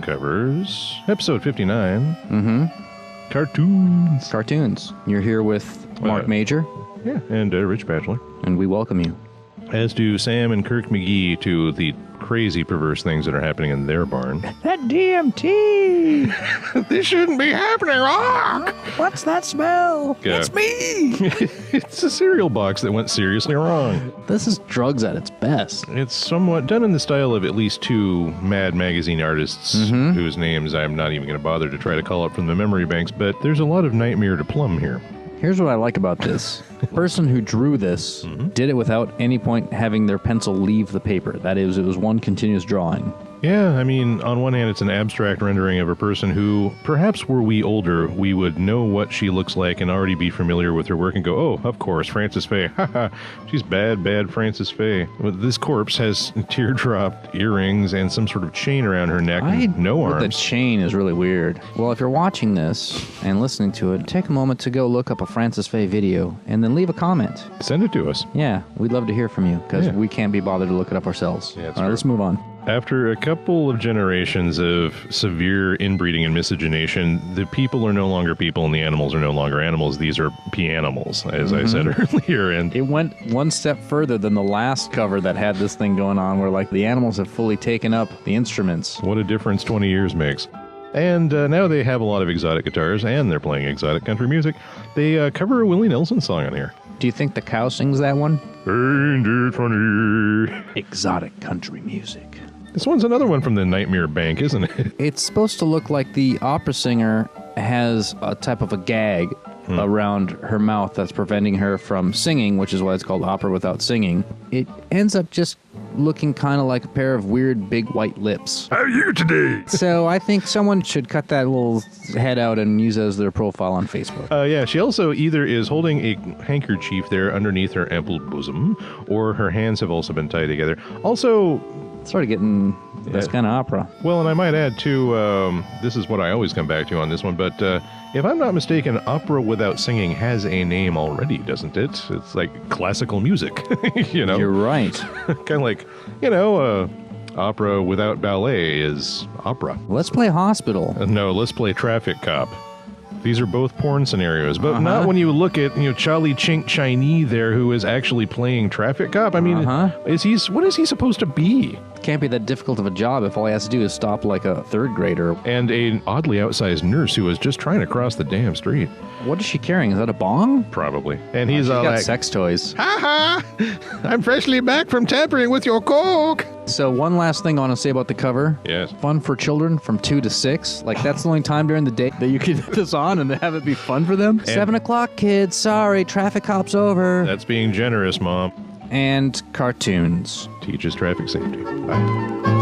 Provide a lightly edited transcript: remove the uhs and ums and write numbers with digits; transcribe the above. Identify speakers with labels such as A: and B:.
A: Covers, episode 59.
B: Mm-hmm.
A: Cartoons.
B: You're here with Mark Major.
A: Yeah, and Rich Batchelor.
B: And we welcome you.
A: As do Sam and Kirk McGee to the crazy, perverse things that are happening in their barn.
B: That DMT!
A: This shouldn't be happening, Rock!
B: What's that smell?
A: Yeah.
B: It's me!
A: It's a cereal box that went seriously wrong.
B: This is drugs at its best.
A: It's somewhat done in the style of at least two Mad magazine artists whose names I'm not even going to bother to try to call up from the memory banks, but there's a lot of nightmare to plumb here.
B: Here's what I like about this. The person who drew this did it without any point having their pencil leave the paper. That is, it was one continuous drawing.
A: Yeah, I mean, on one hand, it's an abstract rendering of a person who, perhaps were we older, we would know what she looks like and already be familiar with her work and go, oh, of course, Frances Faye. Haha, she's bad Frances Faye. But this corpse has teardrop earrings and some sort of chain around her neck and no arms.
B: The chain is really weird. Well, if you're watching this and listening to it, take a moment to go look up a Frances Faye video and then leave a comment.
A: Send it to us.
B: Yeah, we'd love to hear from you because we can't be bothered to look it up ourselves.
A: Yeah,
B: all right, let's move on.
A: After a couple of generations of severe inbreeding and miscegenation, the people are no longer people and the animals are no longer animals. These are pianimals, as I said earlier. And
B: it went one step further than the last cover that had this thing going on where, like, the animals have fully taken up the instruments.
A: What a difference 20 years makes. And now they have a lot of exotic guitars and they're playing exotic country music. They cover a Willie Nelson song on here.
B: Do you think the cow sings that one?
A: Ain't it funny?
B: Exotic country music.
A: This one's another one from the Nightmare Bank, isn't it?
B: It's supposed to look like the opera singer has a type of a gag around her mouth that's preventing her from singing, which is why it's called opera without singing. It ends up just looking kind of like a pair of weird big white lips.
A: How are you today?
B: So I think someone should cut that little head out and use it as their profile on Facebook.
A: Yeah, she also either is holding a handkerchief there underneath her ample bosom, or her hands have also been tied together. Also,
B: sort of getting this kind of opera.
A: Well, and I might add, too, this is what I always come back to on this one, but if I'm not mistaken, opera without singing has a name already, doesn't it? It's like classical music, you know?
B: You're right.
A: Kind of like, opera without ballet is opera.
B: Let's play hospital.
A: No, let's play traffic cop. These are both porn scenarios, but not when you look at, Charlie Chink Chinese there, who is actually playing traffic cop. I mean, what is he supposed to be?
B: Can't be that difficult of a job if all he has to do is stop like a third grader.
A: And an oddly outsized nurse who was just trying to cross the damn street.
B: What is she carrying? Is that a bong?
A: Probably. And he's
B: she's
A: all
B: got
A: like,
B: sex toys.
A: Ha ha! I'm freshly back from tampering with your coke.
B: So one last thing I want to say about the cover.
A: Yes.
B: Fun for children from 2 to 6. Like, that's the only time during the day that you can put this on and have it be fun for them. 7 o'clock, kids. Sorry, traffic cop's over.
A: That's being generous, Mom.
B: And cartoons.
A: Teaches traffic safety. Bye.